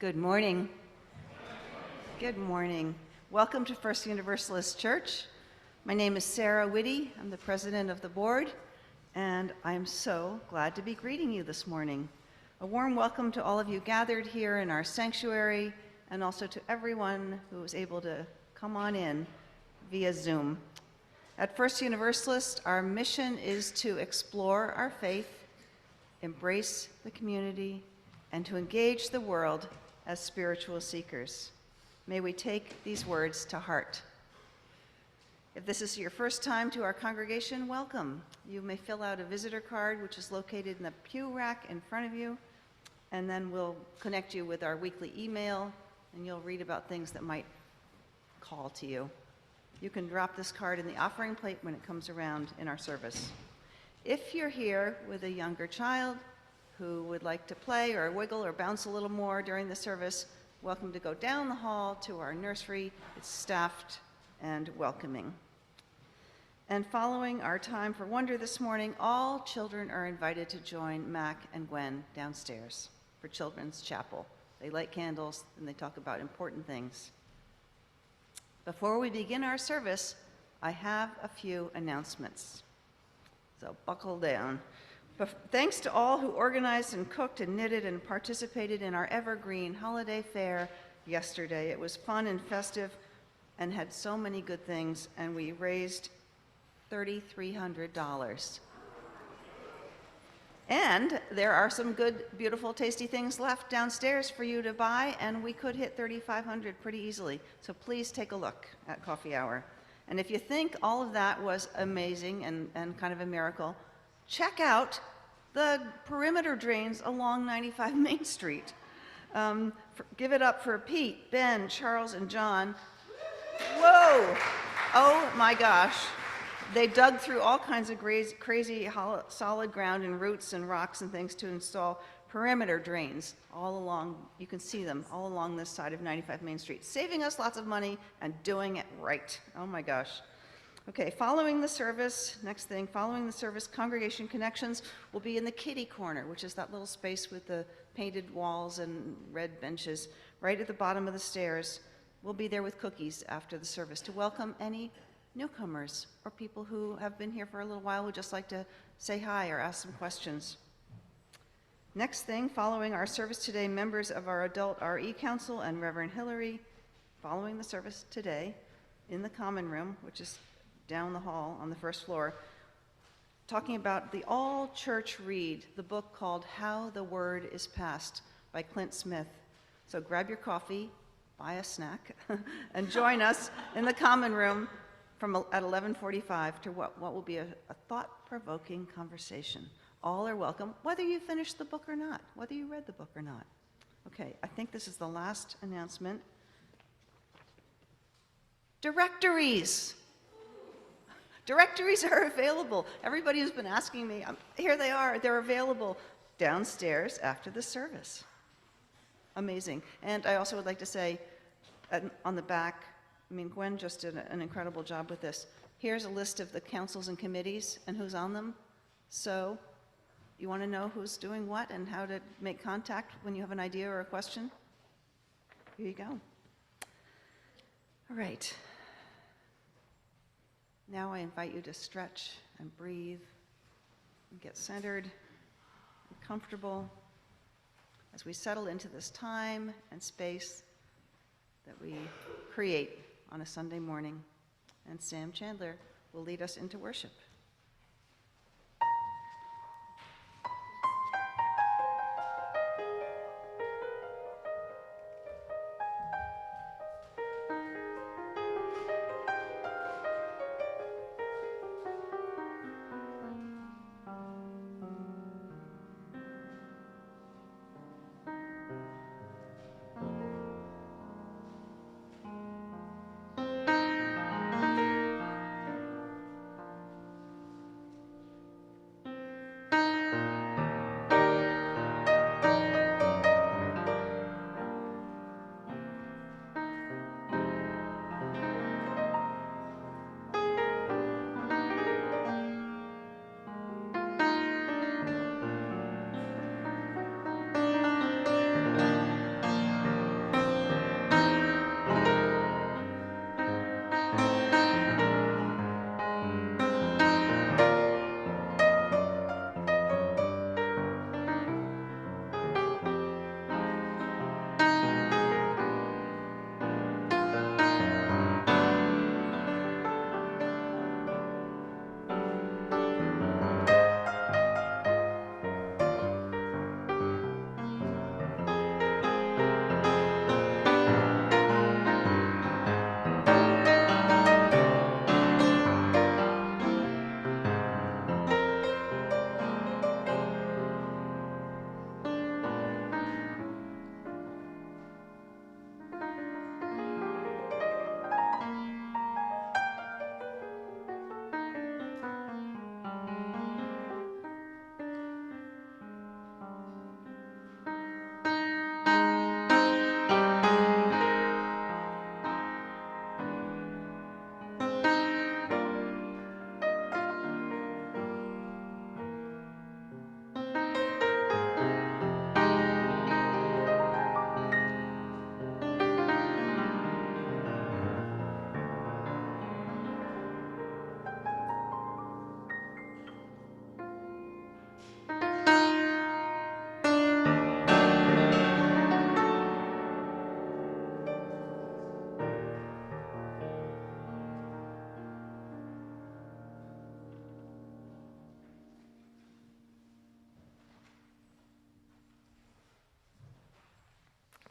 Good morning. Good morning. Welcome to First Universalist Church. My name is Sarah Whitty. I'm the president of the board, and I'm so glad to be greeting you this morning. A warm welcome to all of you gathered here in our sanctuary, and also to everyone who was able to come on in via Zoom. At First Universalist, our mission is to explore our faith, embrace the community, and to engage the world as spiritual seekers. May we take these words to heart. If this is your first time to our congregation, welcome. You may fill out a visitor card, which is located in the pew rack in front of you, and then we'll connect you with our weekly email, and you'll read about things that might call to you. You can drop this card in the offering plate when it comes around in our service. If you're here with a younger child who would like to play or wiggle or bounce a little more during the service, welcome to go down the hall to our nursery. It's staffed and welcoming. And following our time for wonder this morning, all children are invited to join Mac and Gwen downstairs for Children's Chapel. They light candles and they talk about important things. Before we begin our service, I have a few announcements. So buckle down. Thanks to all who organized and cooked and knitted and participated in our evergreen holiday fair yesterday. It was fun and festive and had so many good things, and we raised $3,300. And there are some good, beautiful, tasty things left downstairs for you to buy, and we could hit $3,500 pretty easily. So please take a look at Coffee Hour. And if you think all of that was amazing and kind of a miracle, check out the perimeter drains along 95 Main Street. Give it up for Pete, Ben, Charles, and John. Whoa! Oh my gosh. They dug through all kinds of crazy solid ground and roots and rocks and things to install perimeter drains all along. You can see them all along this side of 95 Main Street, saving us lots of money and doing it right. Oh my gosh. Okay, following the service, next thing, following the service, Congregation Connections will be in the kiddie corner, which is that little space with the painted walls and red benches right at the bottom of the stairs. We'll be there with cookies after the service to welcome any newcomers or people who have been here for a little while would just like to say hi or ask some questions. Next thing, following our service today, members of our Adult RE Council and Reverend Hillary, following the service today in the common room, which is down the hall on the first floor, talking about the all-church read, the book called How the Word is Passed by Clint Smith. So grab your coffee, buy a snack, and join us in the common room at 11:45 to what will be a thought-provoking conversation. All are welcome, whether you finished the book or not, whether you read the book or not. Okay, I think this is the last announcement. Directories. Directories are available. Everybody who's been asking me, here they are. They're available downstairs after the service. Amazing. And I also would like to say, on the back, Gwen just did an incredible job with this. Here's a list of the councils and committees and who's on them. So you want to know who's doing what and how to make contact when you have an idea or a question? Here you go. All right. Now I invite you to stretch and breathe and get centered and comfortable as we settle into this time and space that we create on a Sunday morning. And Sam Chandler will lead us into worship.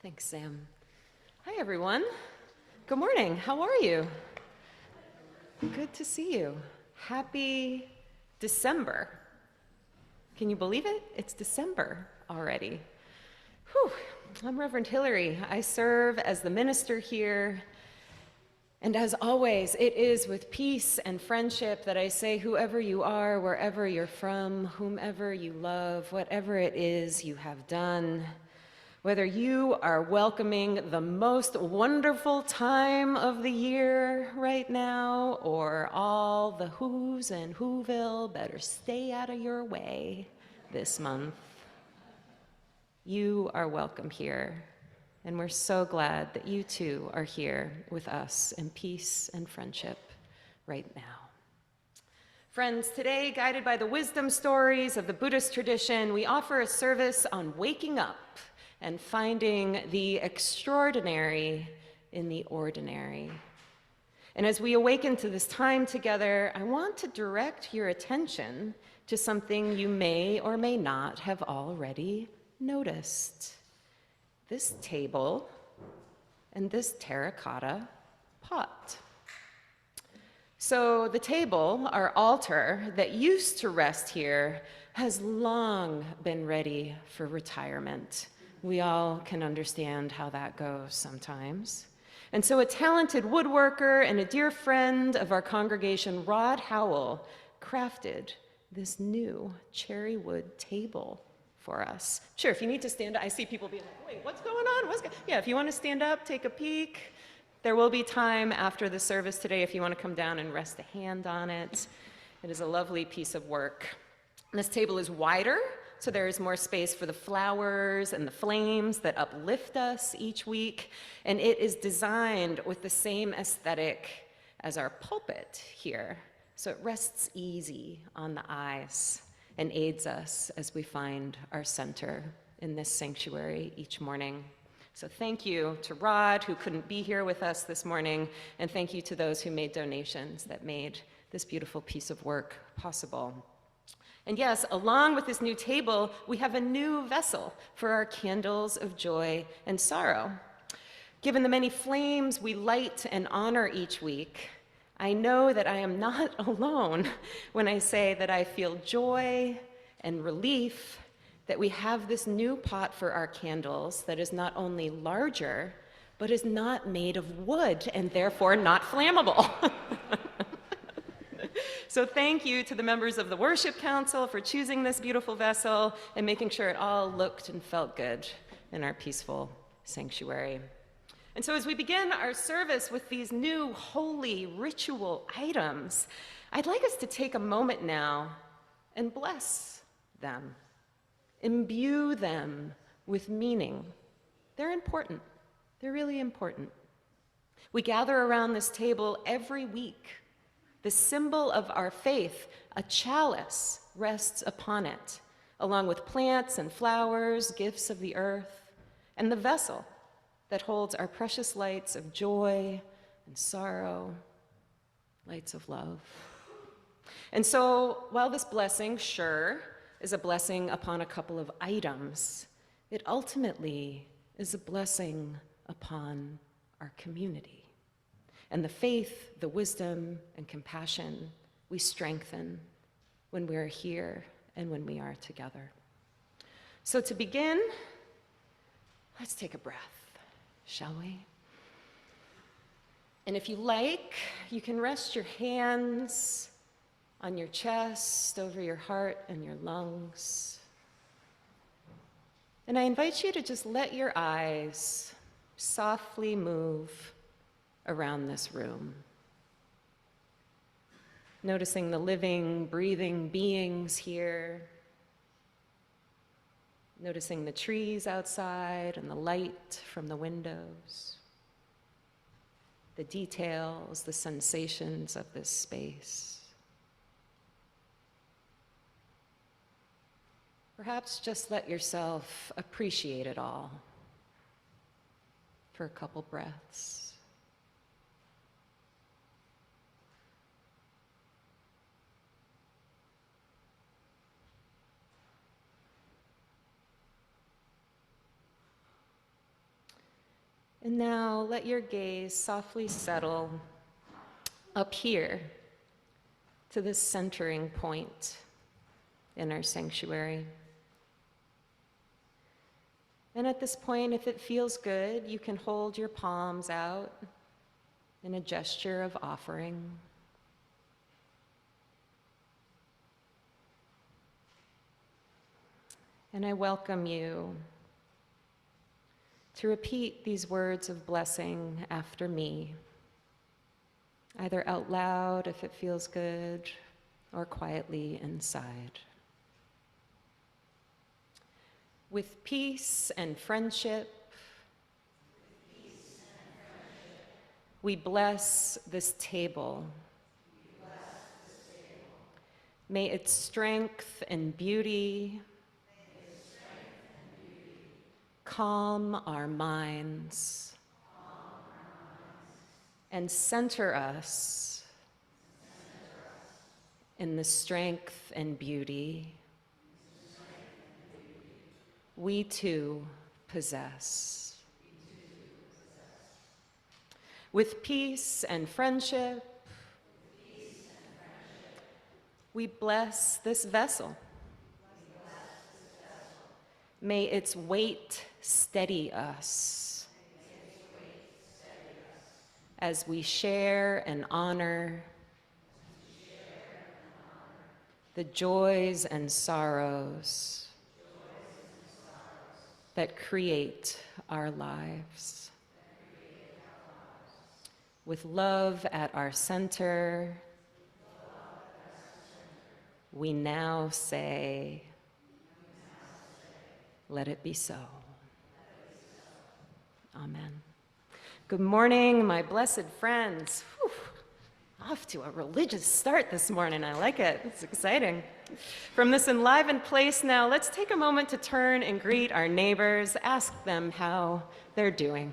Thanks, Sam. Hi, everyone. Good morning. How are you? Good to see you. Happy December. Can you believe it? It's December already. Whew. I'm Reverend Hillary. I serve as the minister here. And as always, it is with peace and friendship that I say, whoever you are, wherever you're from, whomever you love, whatever it is you have done, whether you are welcoming the most wonderful time of the year right now, or all the who's and whoville better stay out of your way this month, you are welcome here. And we're so glad that you too are here with us in peace and friendship right now. Friends, today, guided by the wisdom stories of the Buddhist tradition, we offer a service on waking up and finding the extraordinary in the ordinary. And as we awaken to this time together, I want to direct your attention to something you may or may not have already noticed. This table and this terracotta pot. So the table, our altar that used to rest here, has long been ready for retirement. We all can understand how that goes sometimes. And so a talented woodworker and a dear friend of our congregation, Rod Howell, crafted this new cherry wood table for us. Sure, if you need to stand up, I see people being like, wait, what's going on? Yeah, if you want to stand up, take a peek. There will be time after the service today if you want to come down and rest a hand on it. It is a lovely piece of work. This table is wider, so there is more space for the flowers and the flames that uplift us each week. And it is designed with the same aesthetic as our pulpit here. So it rests easy on the eyes and aids us as we find our center in this sanctuary each morning. So thank you to Rod, who couldn't be here with us this morning, and thank you to those who made donations that made this beautiful piece of work possible. And yes, along with this new table, we have a new vessel for our candles of joy and sorrow. Given the many flames we light and honor each week, I know that I am not alone when I say that I feel joy and relief that we have this new pot for our candles that is not only larger, but is not made of wood and therefore not flammable. So thank you to the members of the Worship Council for choosing this beautiful vessel and making sure it all looked and felt good in our peaceful sanctuary. And so as we begin our service with these new holy ritual items, I'd like us to take a moment now and bless them, imbue them with meaning. They're important. They're really important. We gather around this table every week. The symbol of our faith, a chalice, rests upon it, along with plants and flowers, gifts of the earth, and the vessel that holds our precious lights of joy and sorrow, lights of love. And so, while this blessing, sure, is a blessing upon a couple of items, it ultimately is a blessing upon our community. And the faith, the wisdom, and compassion we strengthen when we are here and when we are together. So to begin, let's take a breath, shall we? And if you like, you can rest your hands on your chest, over your heart and your lungs. And I invite you to just let your eyes softly move around this room, noticing the living, breathing beings here, noticing the trees outside and the light from the windows, the details, the sensations of this space. Perhaps just let yourself appreciate it all for a couple breaths. And now let your gaze softly settle up here to this centering point in our sanctuary. And at this point, if it feels good, you can hold your palms out in a gesture of offering. And I welcome you to repeat these words of blessing after me, either out loud if it feels good, or quietly inside. With peace and friendship, we bless this table. May its strength and beauty calm our minds and center us in the strength and beauty we too possess. With peace and friendship, we bless this vessel. May its weight steady us as we share and honor the joys and sorrows that create our lives. With love at our center, we now say, let it be so. Amen. Good morning, my blessed friends. Whew. Off to a religious start this morning. I like it. It's exciting. From this enlivened place now, let's take a moment to turn and greet our neighbors, ask them how they're doing.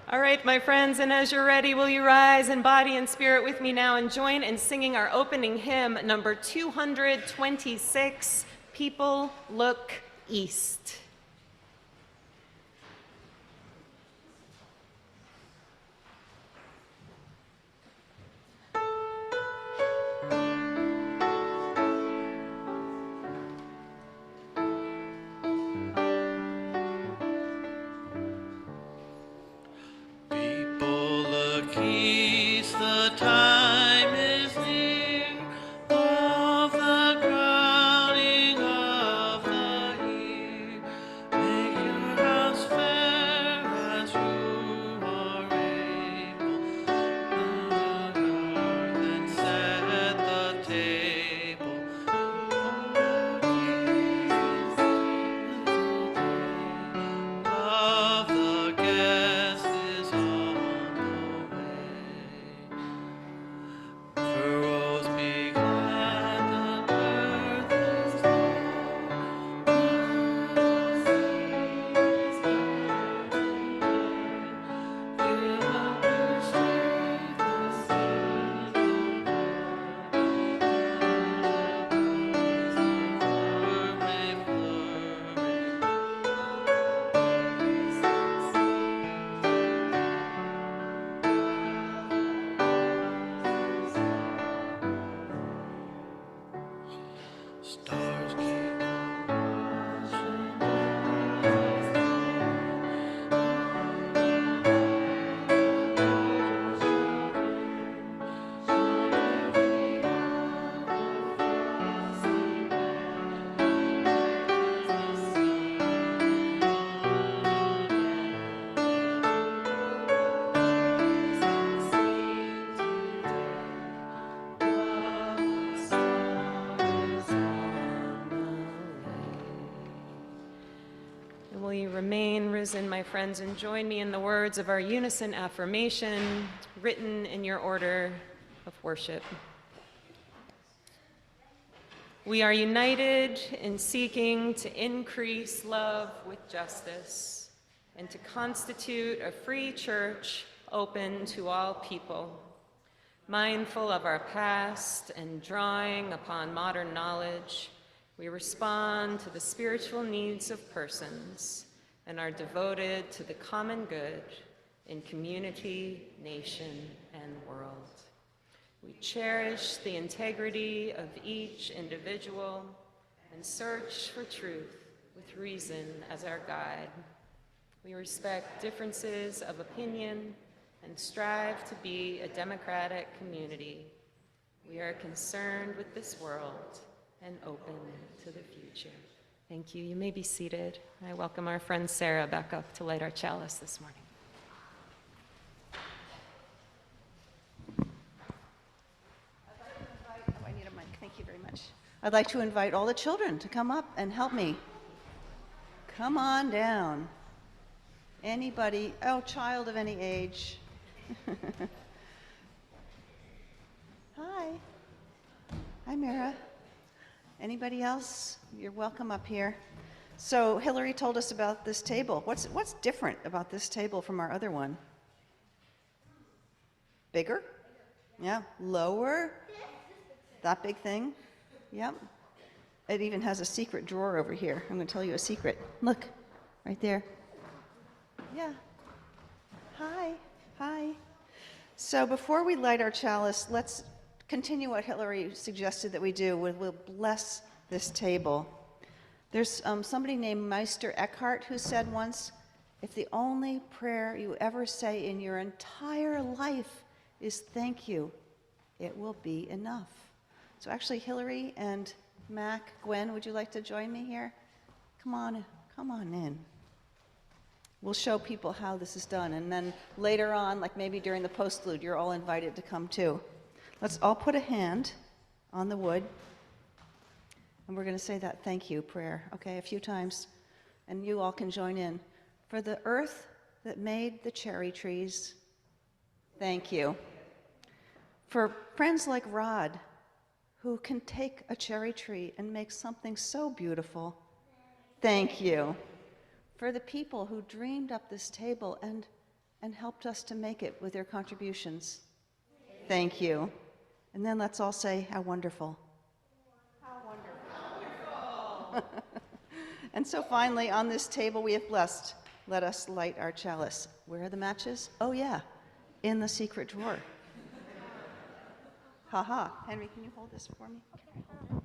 All right, my friends, and as you're ready, will you rise in body and spirit with me now and join in singing our opening hymn, number 226, People Look East. will you remain risen, my friends, and join me in the words of our unison affirmation written in your order of worship. We are united in seeking to increase love with justice and to constitute a free church open to all people. Mindful of our past and drawing upon modern knowledge, we respond to the spiritual needs of persons and are devoted to the common good in community, nation, and world. We cherish the integrity of each individual and search for truth with reason as our guide. We respect differences of opinion and strive to be a democratic community. We are concerned with this world and open to the future. Thank you. You may be seated. I welcome our friend Sarah back up to light our chalice this morning. I need a mic. Thank you very much. I'd like to invite all the children to come up and help me. Come on down. Anybody, child of any age. Hi. Hi, Mara. Anybody else? You're welcome up here. So Hillary told us about this table. What's different about this table from our other one? Bigger? Yeah. Lower? That big thing? Yep. It even has a secret drawer over here. I'm going to tell you a secret. Look, right there. Yeah. Hi. Hi. So before we light our chalice, let's continue what Hillary suggested that we do. We'll bless this table. There's somebody named Meister Eckhart who said once, if the only prayer you ever say in your entire life is thank you, it will be enough. So actually, Hillary and Mac, Gwen, would you like to join me here? Come on in. We'll show people how this is done, and then later on, like maybe during the postlude, you're all invited to come too. Let's all put a hand on the wood, and we're going to say that thank you prayer, okay, a few times, and you all can join in. For the earth that made the cherry trees, thank you. For friends like Rod, who can take a cherry tree and make something so beautiful, thank you. For the people who dreamed up this table and helped us to make it with their contributions, thank you. And then let's all say, how wonderful. How wonderful. And so finally, on this table we have blessed, let us light our chalice. Where are the matches? Oh yeah, in the secret drawer. Ha. Henry, can you hold this for me?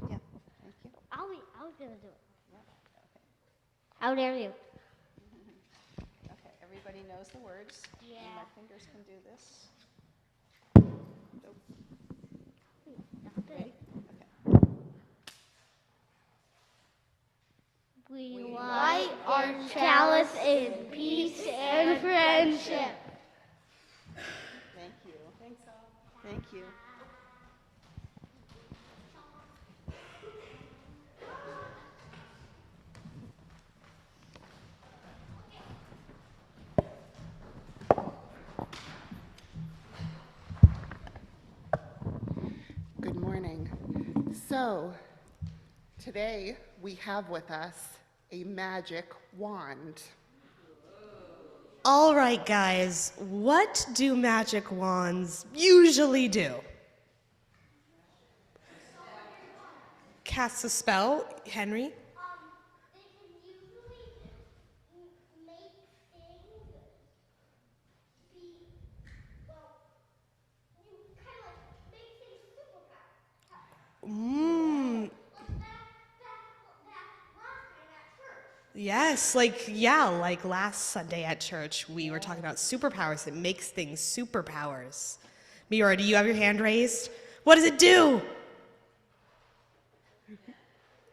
Yeah, thank you. I was gonna do it. Yeah, okay. How dare you? Okay, everybody knows the words. Yeah. And my fingers can do this. Nope. Ready? Okay. We light our chalice in peace and friendship. Thank you. Thanks all. Thank you. Good morning. So, today we have with us a magic wand. All right, guys, what do magic wands usually do? Cast a spell, Henry? They can usually make things be, well, you kind of like make things super powerful. Mmm. Like that last time at church. Yes, like last Sunday at church, we were talking about superpowers. It makes things superpowers. Miora, do you have your hand raised? What does it do?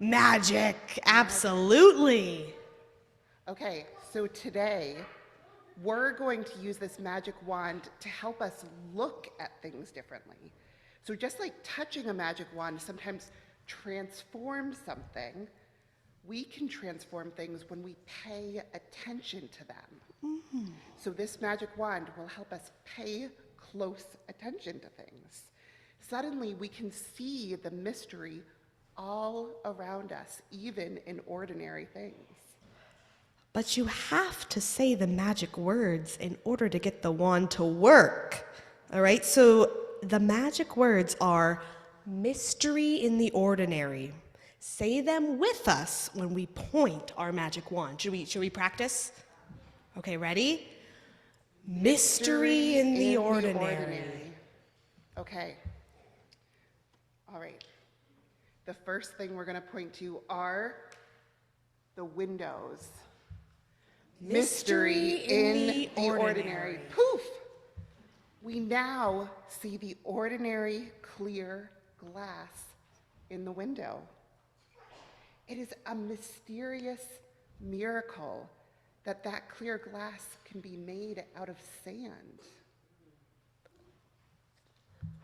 Magic, absolutely. Okay, so today we're going to use this magic wand to help us look at things differently. So just like touching a magic wand sometimes transforms something, We can transform things when we pay attention to them. So this magic wand will help us pay close attention to things. Suddenly, we can see the mystery all around us, even in ordinary things. But you have to say the magic words in order to get the wand to work. All right, so the magic words are mystery in the ordinary. Say them with us when we point our magic wand. Should we practice? Okay, ready? Mystery in the ordinary. Okay. All right. The first thing we're going to point to are the windows. Mystery in the ordinary. Poof! We now see the ordinary clear glass in the window. It is a mysterious miracle that that clear glass can be made out of sand.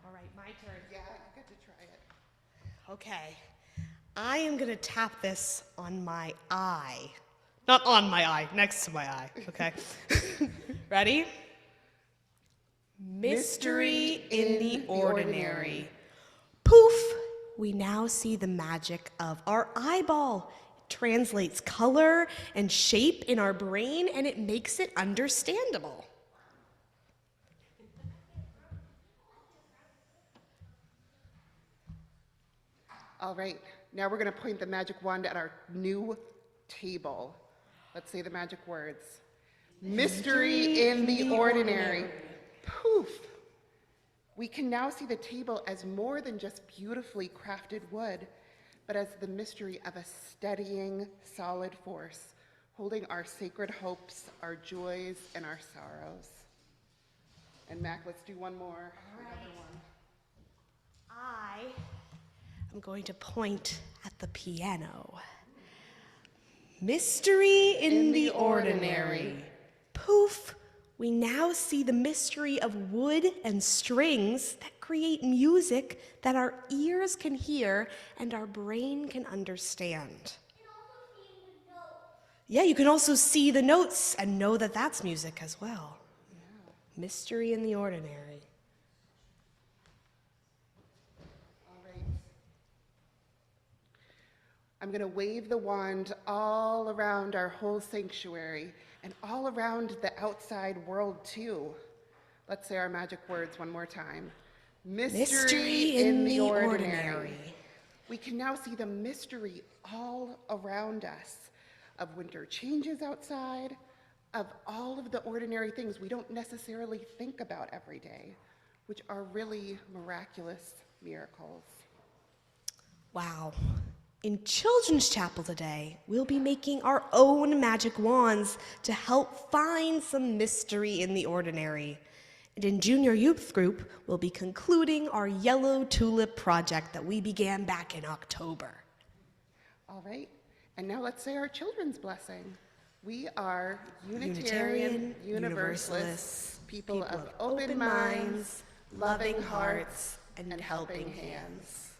All right, my turn. Yeah, you get to try it. Okay. I am going to tap this on my eye. Not on my eye, next to my eye, okay? Ready? Mystery in the ordinary. Poof! We now see the magic of our eyeball. It translates color and shape in our brain, and it makes it understandable. All right, now we're going to point the magic wand at our new table. Let's say the magic words. Mystery in the ordinary. Poof! We can now see the table as more than just beautifully crafted wood, but as the mystery of a steadying, solid force, holding our sacred hopes, our joys, and our sorrows. And Mac, let's do one more. I am going to point at the piano. Mystery in the ordinary. Poof! We now see the mystery of wood and strings that create music that our ears can hear and our brain can understand. Yeah, you can also see the notes and know that that's music as well. Yeah. Mystery in the ordinary. All right. I'm going to wave the wand all around our whole sanctuary and all around the outside world too. Let's say our magic words one more time. Mystery in the ordinary. We can now see the mystery all around us of winter changes outside, of all of the ordinary things we don't necessarily think about every day, which are really miraculous miracles. Wow. In Children's Chapel today, we'll be making our own magic wands to help find some mystery in the ordinary. And in Junior Youth Group, we'll be concluding our Yellow Tulip project that we began back in October. All right, and now let's say our children's blessing. We are Unitarian Universalists, people of open minds, loving hearts, and helping hands.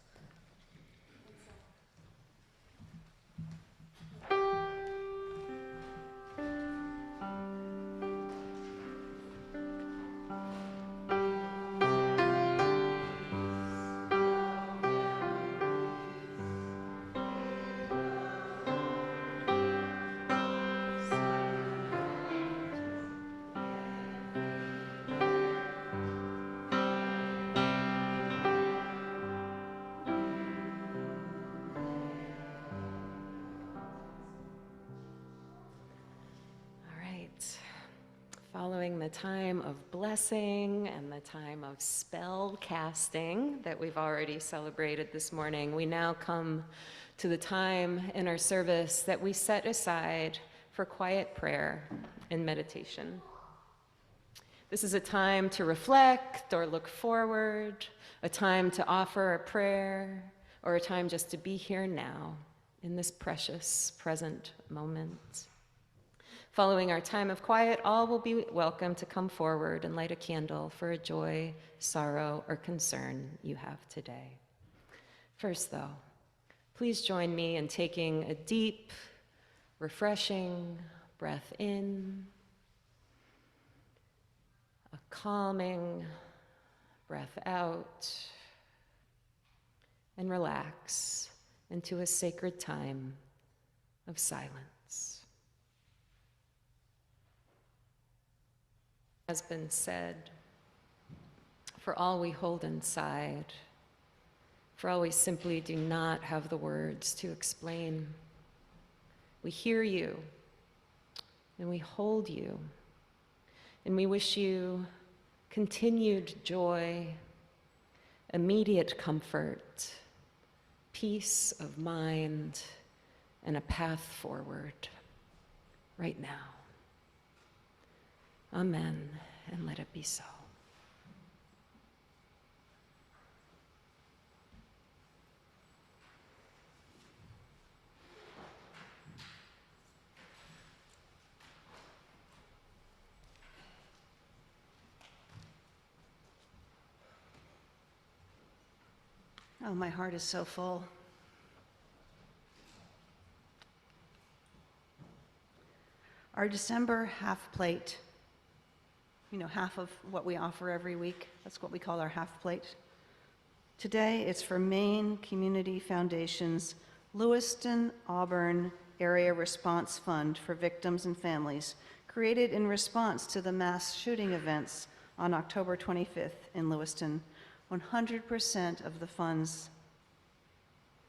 Following the time of blessing and the time of spell casting that we've already celebrated this morning, we now come to the time in our service that we set aside for quiet prayer and meditation. This is a time to reflect or look forward, a time to offer a prayer, or a time just to be here now in this precious present moment. Following our time of quiet, all will be welcome to come forward and light a candle for a joy, sorrow, or concern you have today. First, though, Please join me in taking a deep, refreshing breath in, a calming breath out, and relax into a sacred time of silence. Has been said, for all we hold inside, for all we simply do not have the words to explain, we hear you and we hold you, and we wish you continued joy, immediate comfort, peace of mind, and a path forward right now. Amen, and let it be so. Oh, my heart is so full. Our December half plate, half of what we offer every week, that's what we call our half plate. Today, it's for Maine Community Foundation's Lewiston Auburn Area Response Fund for Victims and Families, created in response to the mass shooting events on October 25th in Lewiston. 100% of the funds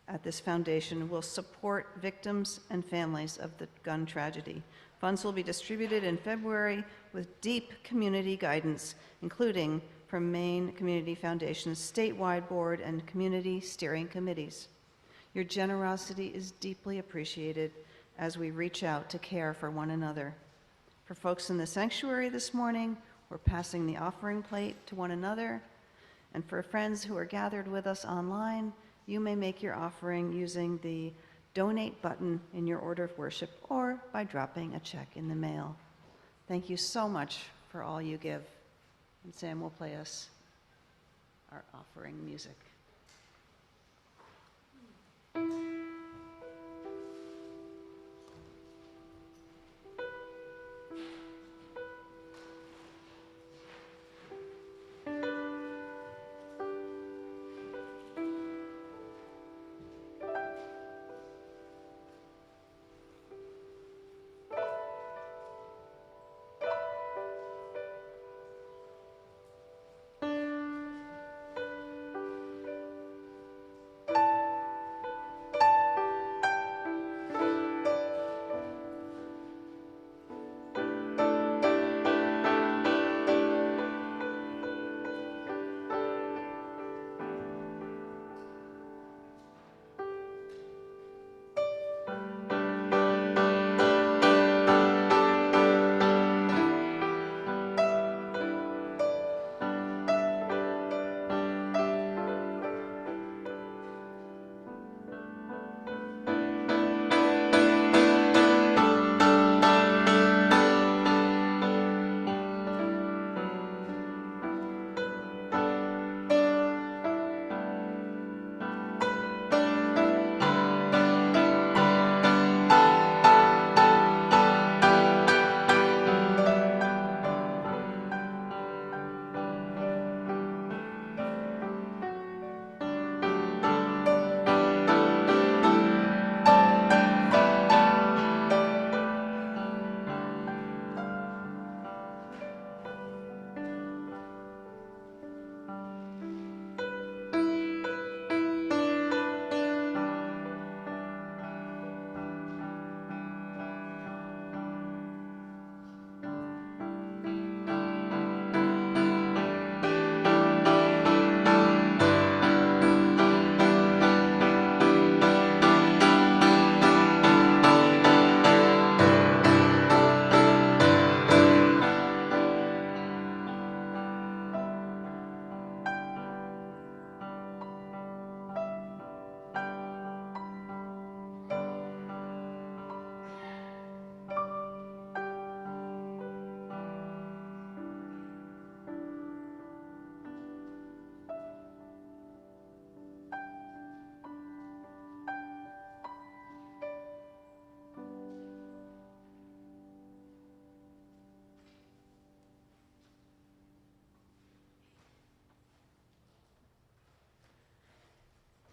at this foundation will support victims and families of the gun tragedy. Funds will be distributed in February with deep community guidance, including from Maine Community Foundation's statewide board and community steering committees. Your generosity is deeply appreciated as we reach out to care for one another. For folks in the sanctuary this morning, we're passing the offering plate to one another. And for friends who are gathered with us online, you may make your offering using the donate button in your order of worship or by dropping a check in the mail. Thank you so much for all you give. And Sam will play us our offering music.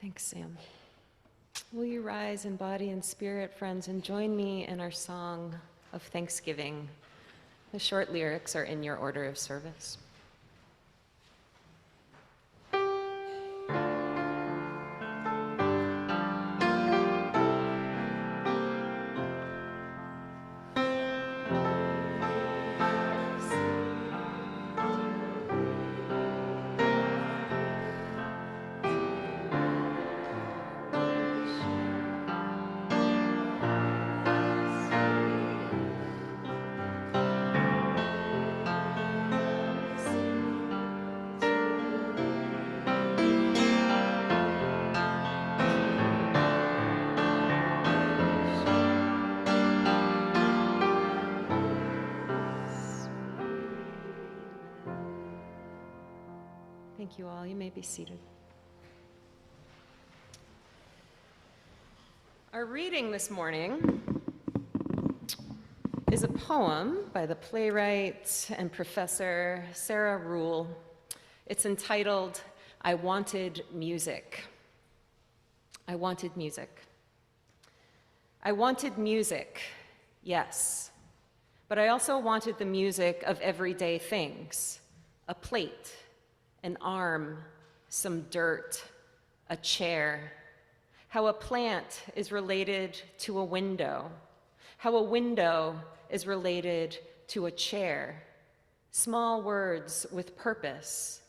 Thanks, Sam. Will you rise in body and spirit, friends, and join me in our song of thanksgiving? The short lyrics are in your order of service. Thank you all. You may be seated. Our reading this morning is a poem by the playwright and professor Sarah Ruhl. It's entitled, I Wanted Music. I wanted music. I wanted music, yes, but I also wanted the music of everyday things, a plate, an arm, some dirt, a chair, how a plant is related to a window, how a window is related to a chair, small words with purpose,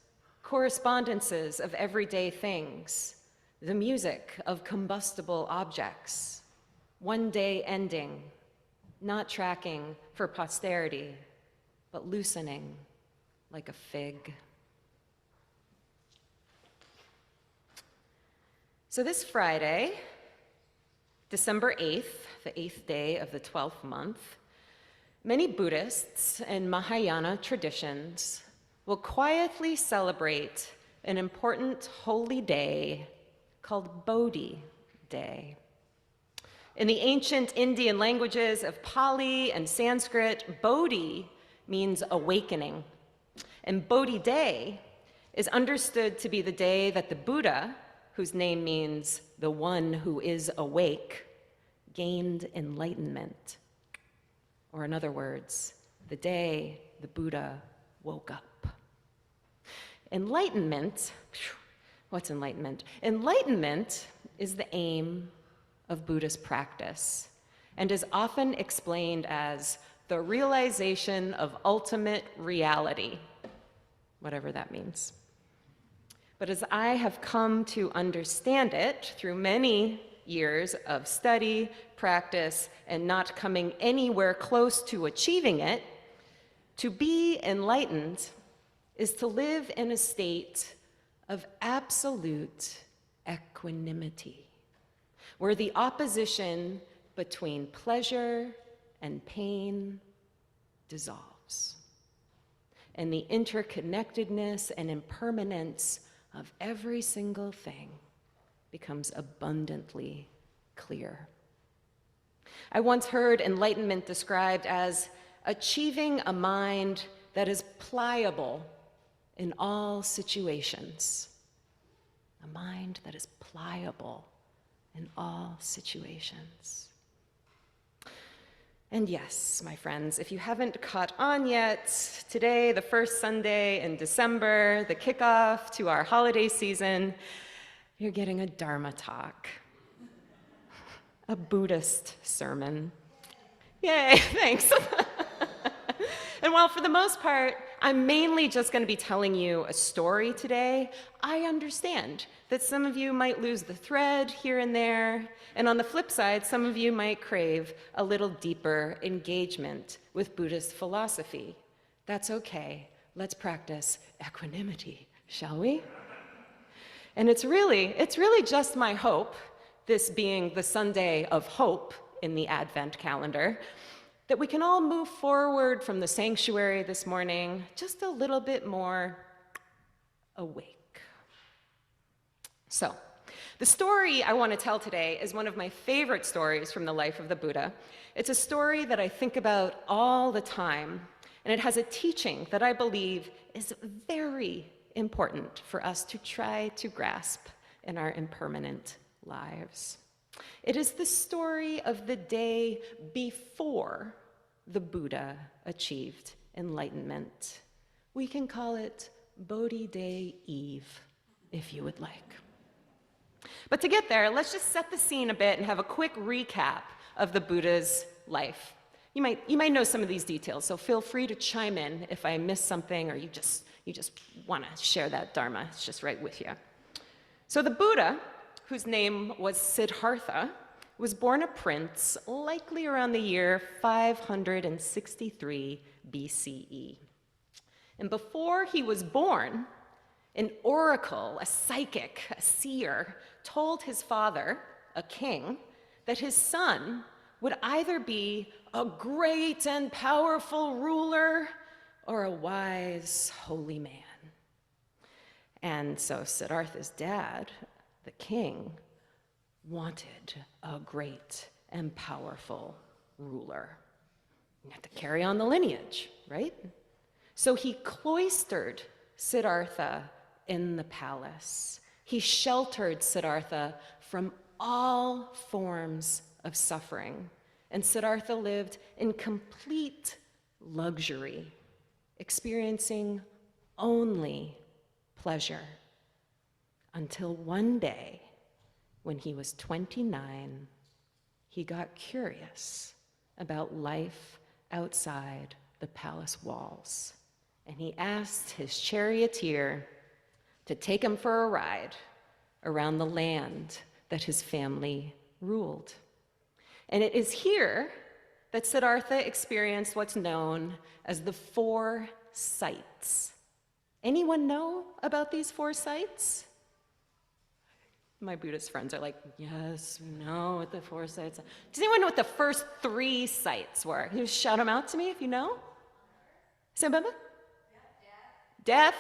correspondences of everyday things, the music of combustible objects, one day ending, not tracking for posterity, but loosening like a fig. So this Friday, December 8th, the 8th day of the 12th month, many Buddhists and Mahayana traditions will quietly celebrate an important holy day called Bodhi Day. In the ancient Indian languages of Pali and Sanskrit, Bodhi means awakening, and Bodhi Day is understood to be the day that the Buddha, whose name means the one who is awake, gained enlightenment. Or in other words, the day the Buddha woke up. Enlightenment, what's enlightenment? Enlightenment is the aim of Buddhist practice and is often explained as the realization of ultimate reality, whatever that means. But as I have come to understand it through many years of study, practice, and not coming anywhere close to achieving it, to be enlightened is to live in a state of absolute equanimity, where the opposition between pleasure and pain dissolves, and the interconnectedness and impermanence of every single thing becomes abundantly clear. I once heard enlightenment described as achieving a mind that is pliable in all situations. A mind that is pliable in all situations. And yes, my friends, if you haven't caught on yet, today, the first Sunday in December, the kickoff to our holiday season, you're getting a Dharma talk, a Buddhist sermon. Yay, thanks. And while for the most part, I'm mainly just going to be telling you a story today, I understand that some of you might lose the thread here and there, and on the flip side, some of you might crave a little deeper engagement with Buddhist philosophy. That's okay. Let's practice equanimity, shall we? And it's really just my hope, this being the Sunday of hope in the Advent calendar, that we can all move forward from the sanctuary this morning just a little bit more awake. So, the story I want to tell today is one of my favorite stories from the life of the Buddha. It's a story that I think about all the time, and it has a teaching that I believe is very important for us to try to grasp in our impermanent lives. It is the story of the day before the Buddha achieved enlightenment. We can call it Bodhi Day Eve, if you would like. But to get there, let's just set the scene a bit and have a quick recap of the Buddha's life. You might know some of these details, so feel free to chime in if I miss something or you just want to share that Dharma. It's just right with you. So the Buddha, whose name was Siddhartha, was born a prince likely around the year 563 BCE. And before he was born, an oracle, a psychic, a seer, told his father, a king, that his son would either be a great and powerful ruler or a wise, holy man. And so Siddhartha's dad, the king, wanted a great and powerful ruler. You have to carry on the lineage, right? So he cloistered Siddhartha in the palace. He sheltered Siddhartha from all forms of suffering. And Siddhartha lived in complete luxury, experiencing only pleasure, until one day, when he was 29, he got curious about life outside the palace walls. And he asked his charioteer to take him for a ride around the land that his family ruled. And it is here that Siddhartha experienced what's known as the 4 sights. Anyone know about these 4 sights? My Buddhist friends are like, yes, we know what the 4 sights are. Does anyone know what the first 3 sights were? Can you shout them out to me if you know? Say, Baba? Death.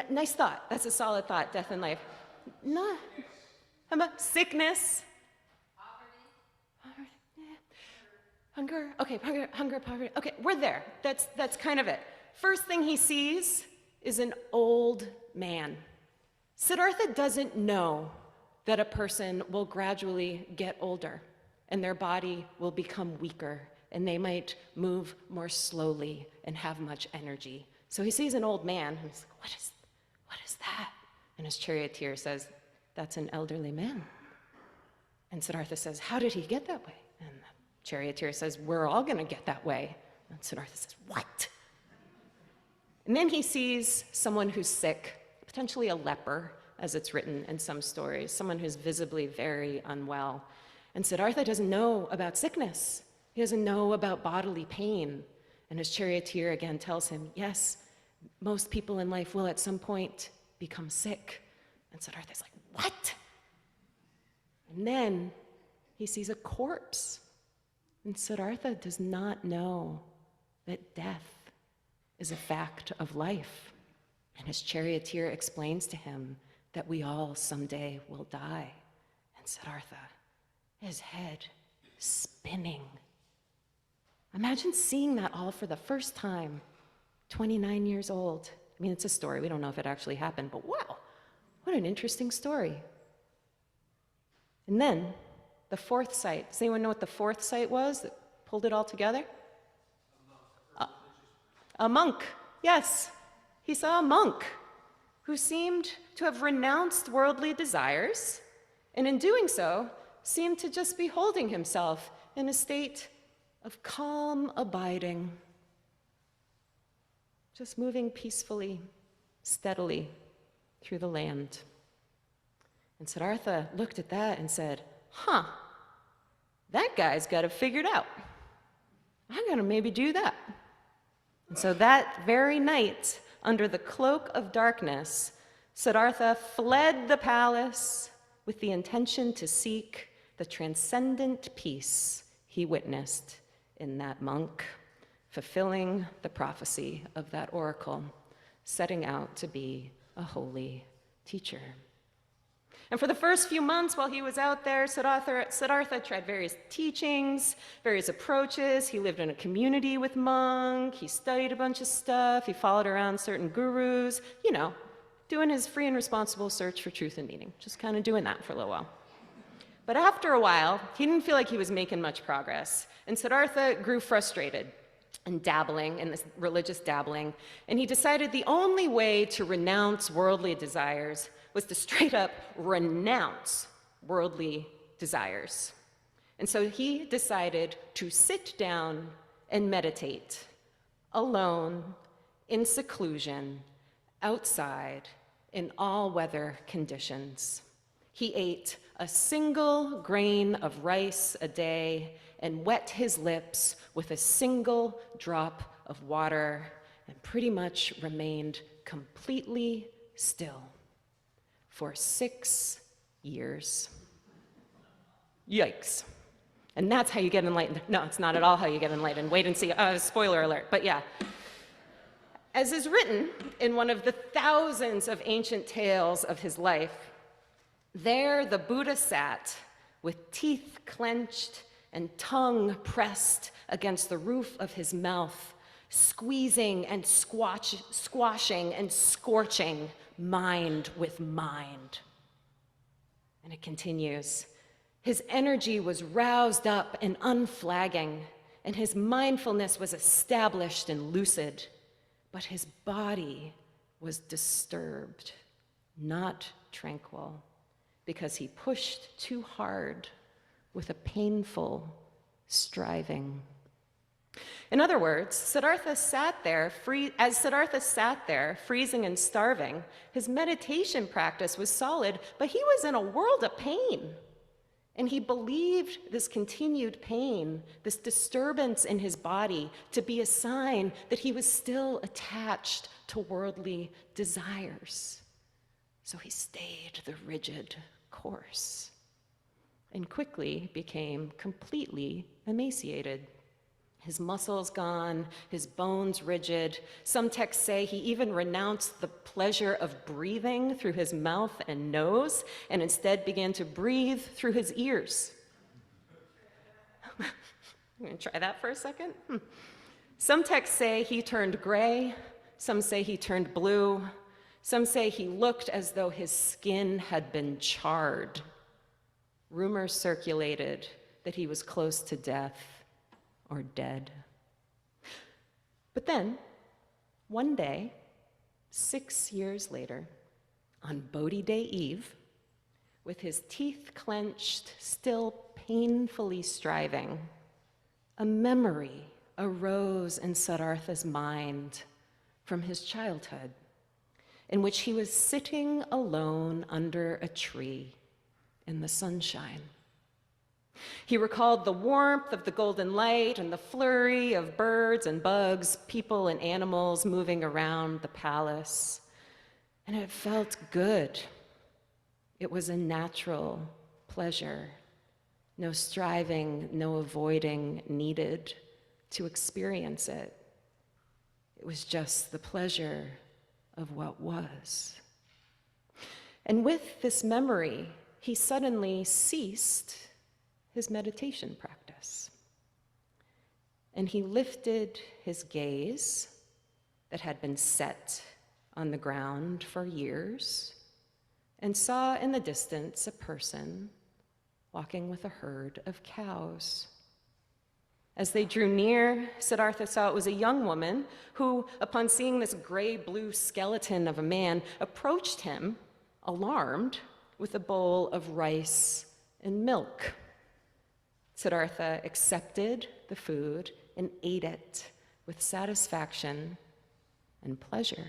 Nice thought. That's a solid thought, death and life. No. How about sickness? Poverty. Yeah. Hunger. Okay, hunger, poverty. Okay, we're there. That's kind of it. First thing he sees is an old man. Siddhartha doesn't know that a person will gradually get older and their body will become weaker and they might move more slowly and have much energy. So he sees an old man and he's like, what is that? And his charioteer says, that's an elderly man. And Siddhartha says, how did he get that way? And the charioteer says, we're all going to get that way. And Siddhartha says, what? And then he sees someone who's sick, potentially a leper, as it's written in some stories, someone who's visibly very unwell. And Siddhartha doesn't know about sickness. He doesn't know about bodily pain. And his charioteer again tells him, yes, most people in life will at some point become sick. And Siddhartha's like, what? And then he sees a corpse. And Siddhartha does not know that death is a fact of life. And his charioteer explains to him that we all someday will die. And Siddhartha, his head spinning. Imagine seeing that all for the first time, 29 years old. I mean, it's a story. We don't know if it actually happened, but wow, what an interesting story. And then the 4th sight. Does anyone know what the 4th sight was that pulled it all together? A monk, yes. He saw a monk who seemed to have renounced worldly desires, and in doing so, seemed to just be holding himself in a state of calm abiding, just moving peacefully, steadily through the land. And Siddhartha looked at that and said, that guy's got it figured out. I'm gonna maybe do that. And so that very night, under the cloak of darkness, Siddhartha fled the palace with the intention to seek the transcendent peace he witnessed in that monk, fulfilling the prophecy of that oracle, setting out to be a holy teacher. And for the first few months while he was out there, Siddhartha tried various teachings, various approaches. He lived in a community with monks. He studied a bunch of stuff. He followed around certain gurus, doing his free and responsible search for truth and meaning, just kind of doing that for a little while. But after a while, he didn't feel like he was making much progress, and Siddhartha grew frustrated and dabbling in this religious dabbling, and he decided the only way to renounce worldly desires was to straight up renounce worldly desires. And so he decided to sit down and meditate alone, in seclusion, outside, in all weather conditions. He ate a single grain of rice a day and wet his lips with a single drop of water and pretty much remained completely still for 6 years. Yikes. And that's how you get enlightened. No, it's not at all how you get enlightened. Wait and see. Spoiler alert. But yeah. As is written in one of the thousands of ancient tales of his life, there the Buddha sat with teeth clenched and tongue pressed against the roof of his mouth, squeezing and squashing and scorching mind with mind. And it continues. His energy was roused up and unflagging, and his mindfulness was established and lucid, but his body was disturbed, not tranquil, because he pushed too hard with a painful striving. In other words, Siddhartha sat there, freezing and starving, his meditation practice was solid, but he was in a world of pain. And he believed this continued pain, this disturbance in his body, to be a sign that he was still attached to worldly desires. So he stayed the rigid course and quickly became completely emaciated. His muscles gone, his bones rigid. Some texts say he even renounced the pleasure of breathing through his mouth and nose and instead began to breathe through his ears. I'm going to try that for a second. Some texts say he turned gray. Some say he turned blue. Some say he looked as though his skin had been charred. Rumors circulated that he was close to death or dead. But then, one day, 6 years later, on Bodhi Day Eve, with his teeth clenched, still painfully striving, a memory arose in Siddhartha's mind from his childhood, in which he was sitting alone under a tree in the sunshine. He recalled the warmth of the golden light and the flurry of birds and bugs, people and animals moving around the palace. And it felt good. It was a natural pleasure. No striving, no avoiding needed to experience it. It was just the pleasure of what was. And with this memory, he suddenly ceased his meditation practice. And he lifted his gaze that had been set on the ground for years and saw in the distance a person walking with a herd of cows. As they drew near, Siddhartha saw it was a young woman who, upon seeing this gray-blue skeleton of a man, approached him, alarmed, with a bowl of rice and milk. Siddhartha accepted the food and ate it with satisfaction and pleasure.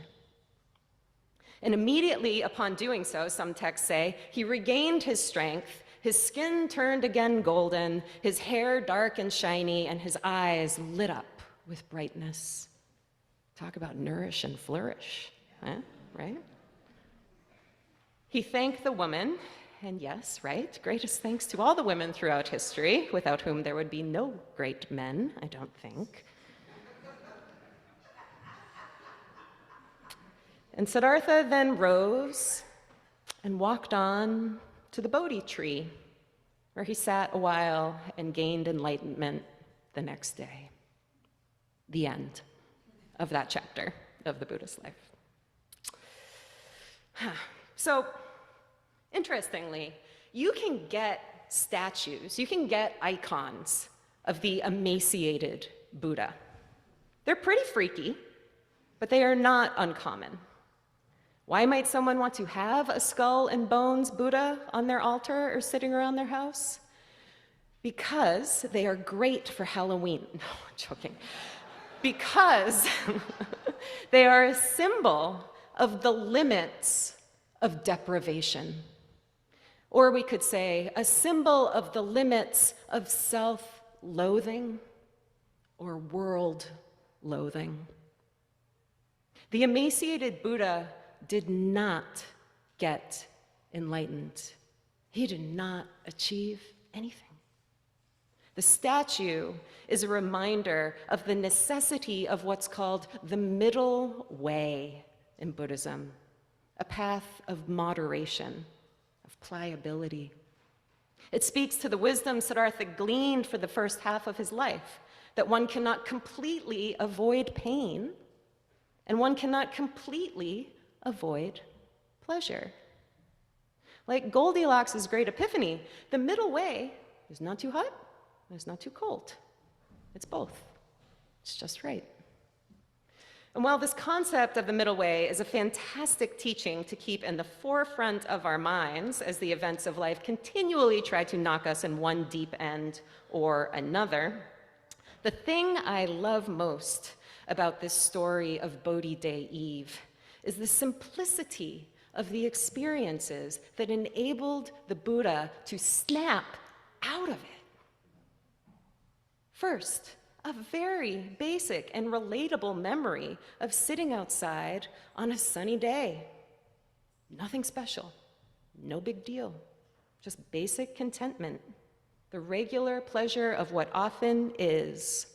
And immediately upon doing so, some texts say, he regained his strength, his skin turned again golden, his hair dark and shiny, and his eyes lit up with brightness. Talk about nourish and flourish, huh? Right? He thanked the woman. And yes, right, greatest thanks to all the women throughout history, without whom there would be no great men, I don't think. And Siddhartha then rose and walked on to the Bodhi tree, where he sat a while and gained enlightenment the next day. The end of that chapter of the Buddhist life. So, interestingly, you can get statues, you can get icons of the emaciated Buddha. They're pretty freaky, but they are not uncommon. Why might someone want to have a skull and bones Buddha on their altar or sitting around their house? Because they are great for Halloween. No, I'm joking. Because they are a symbol of the limits of deprivation. Or we could say a symbol of the limits of self-loathing or world-loathing. The emaciated Buddha did not get enlightened. He did not achieve anything. The statue is a reminder of the necessity of what's called the middle way in Buddhism, a path of moderation, of pliability. It speaks to the wisdom Siddhartha gleaned for the first half of his life, that one cannot completely avoid pain, and one cannot completely avoid pleasure. Like Goldilocks' great epiphany, the middle way is not too hot, and it's not too cold. It's both. It's just right. And while this concept of the middle way is a fantastic teaching to keep in the forefront of our minds as the events of life continually try to knock us in one deep end or another, the thing I love most about this story of Bodhi Day Eve is the simplicity of the experiences that enabled the Buddha to snap out of it. First, a very basic and relatable memory of sitting outside on a sunny day. Nothing special, no big deal, just basic contentment, the regular pleasure of what often is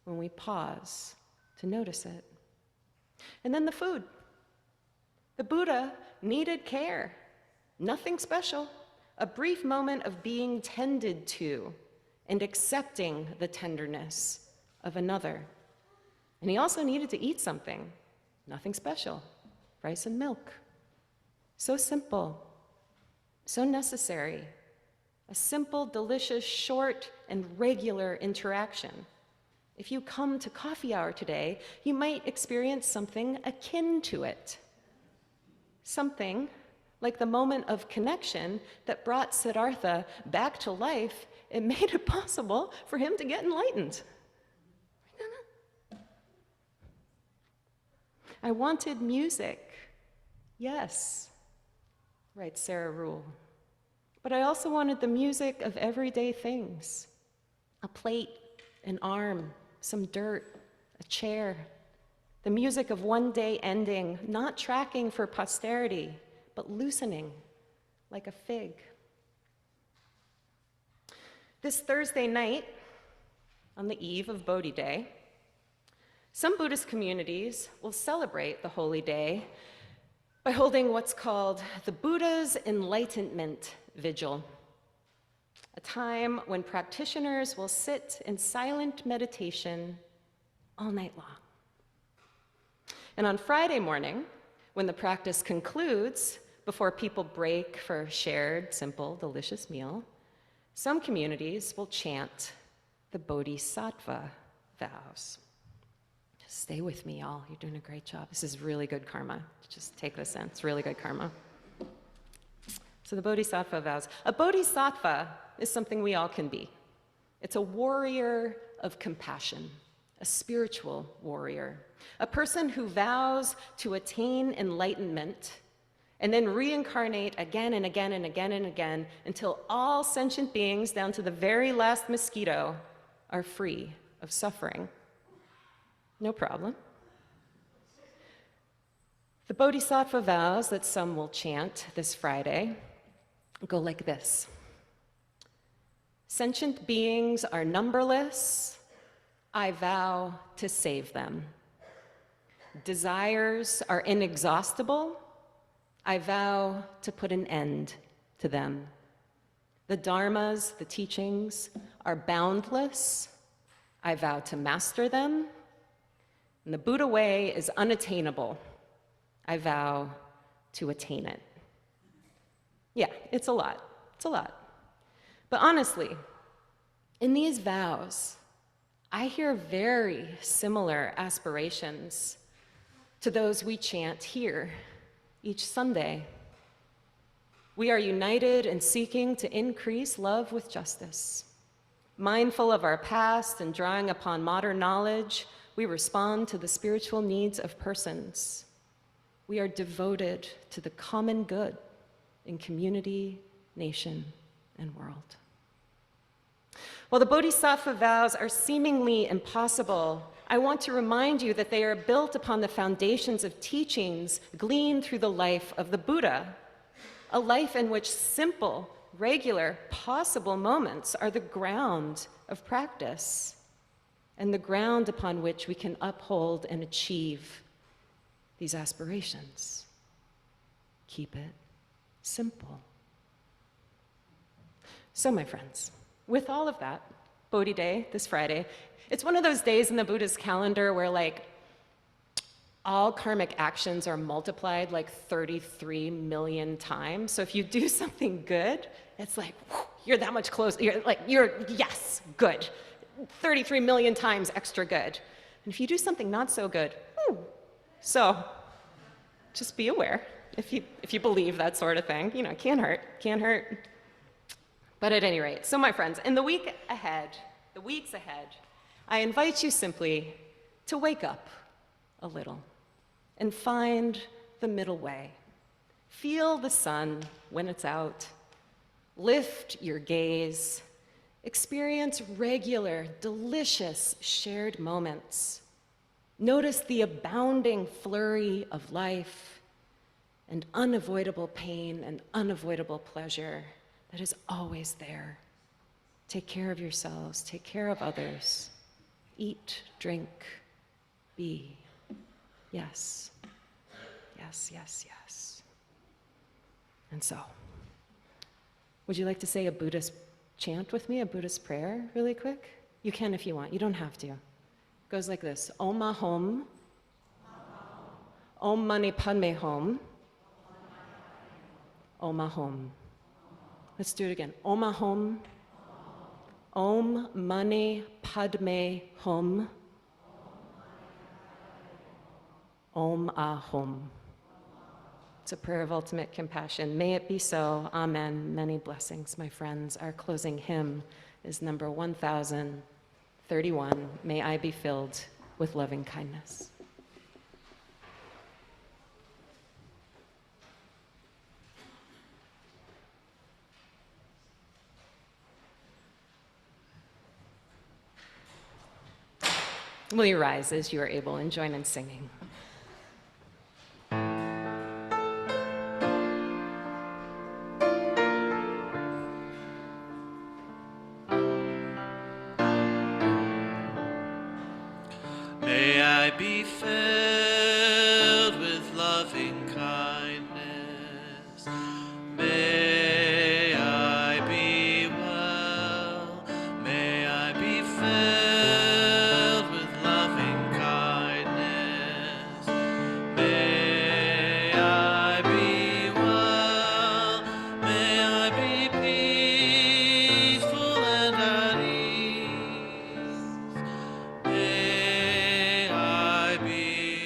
when we pause to notice it. And then the food. The Buddha needed care, nothing special, a brief moment of being tended to and accepting the tenderness of another. And he also needed to eat something, nothing special, rice and milk. So simple, so necessary, a simple, delicious, short, and regular interaction. If you come to coffee hour today, you might experience something akin to it. Something like the moment of connection that brought Siddhartha back to life and made it possible for him to get enlightened. I wanted music, yes, writes Sarah Rule. But I also wanted the music of everyday things. A plate, an arm, some dirt, a chair. The music of one day ending, not tracking for posterity, but loosening like a fig. This Thursday night, on the eve of Bodhi Day, some Buddhist communities will celebrate the holy day by holding what's called the Buddha's Enlightenment Vigil, a time when practitioners will sit in silent meditation all night long. And on Friday morning, when the practice concludes, before people break for a shared, simple, delicious meal, some communities will chant the Bodhisattva vows. Just stay with me, y'all. You're doing a great job. This is really good karma. Just take this in. It's really good karma. So the Bodhisattva vows. A Bodhisattva is something we all can be. It's a warrior of compassion, a spiritual warrior, a person who vows to attain enlightenment and then reincarnate again and again and again and again until all sentient beings, down to the very last mosquito, are free of suffering. No problem. The Bodhisattva vows that some will chant this Friday go like this. Sentient beings are numberless. I vow to save them. Desires are inexhaustible. I vow to put an end to them. The dharmas, the teachings, are boundless. I vow to master them. And the Buddha way is unattainable. I vow to attain it. Yeah, it's a lot. It's a lot. But honestly, in these vows, I hear very similar aspirations to those we chant here each Sunday. We are united in seeking to increase love with justice. Mindful of our past and drawing upon modern knowledge, we respond to the spiritual needs of persons. We are devoted to the common good in community, nation, and world. While the Bodhisattva vows are seemingly impossible, I want to remind you that they are built upon the foundations of teachings gleaned through the life of the Buddha, a life in which simple, regular, possible moments are the ground of practice and the ground upon which we can uphold and achieve these aspirations. Keep it simple. So, my friends, with all of that, Bodhi Day, this Friday, it's one of those days in the Buddha's calendar where, like, all karmic actions are multiplied like 33 million times. So if you do something good, it's like, whew, you're that much closer. Yes, good. 33 million times extra good. And if you do something not so good, so just be aware if you believe that sort of thing. You know, can't hurt. But at any rate, so my friends, in the weeks ahead, I invite you simply to wake up a little and find the middle way. Feel the sun when it's out. Lift your gaze. Experience regular, delicious shared moments. Notice the abounding flurry of life and unavoidable pain and unavoidable pleasure that is always there. Take care of yourselves, take care of others. Eat, drink, be. Yes. Yes, yes, yes. And so, would you like to say a Buddhist chant with me, a Buddhist prayer really quick? You can if you want, you don't have to. It goes like this: Om Ahom, Om Mani Padme Hum, Om Ahom. Let's do it again. Om Ahom, Om Mani Padme Hum, Om Ahom. It's a prayer of ultimate compassion. May it be so. Amen. Many blessings, my friends. Our closing hymn is number 1031. May I be filled with loving kindness. Will you rise as you are able and join in singing? May I be filled with loving kindness. May I be well. May I be filled with loving kindness. May I be well. May I be peaceful and at ease. May I be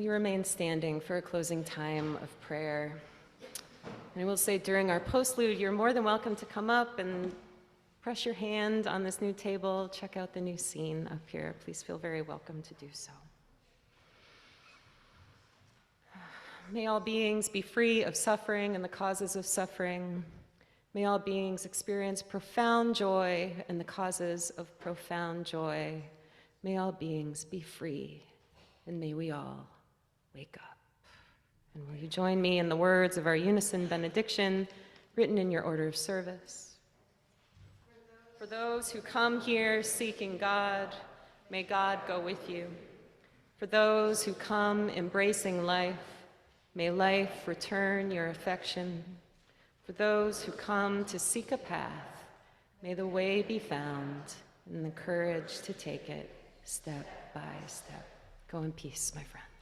you remain standing for a closing time of prayer? And I will say during our postlude, you're more than welcome to come up and press your hand on this new table, check out the new scene up here. Please feel very welcome to do so. May all beings be free of suffering and the causes of suffering. May all beings experience profound joy and the causes of profound joy. May all beings be free, and may we all wake up. And will you join me in the words of our unison benediction written in your order of service? For those who come here seeking God, may God go with you. For those who come embracing life, may life return your affection. For those who come to seek a path, may the way be found and the courage to take it step by step. Go in peace, my friend.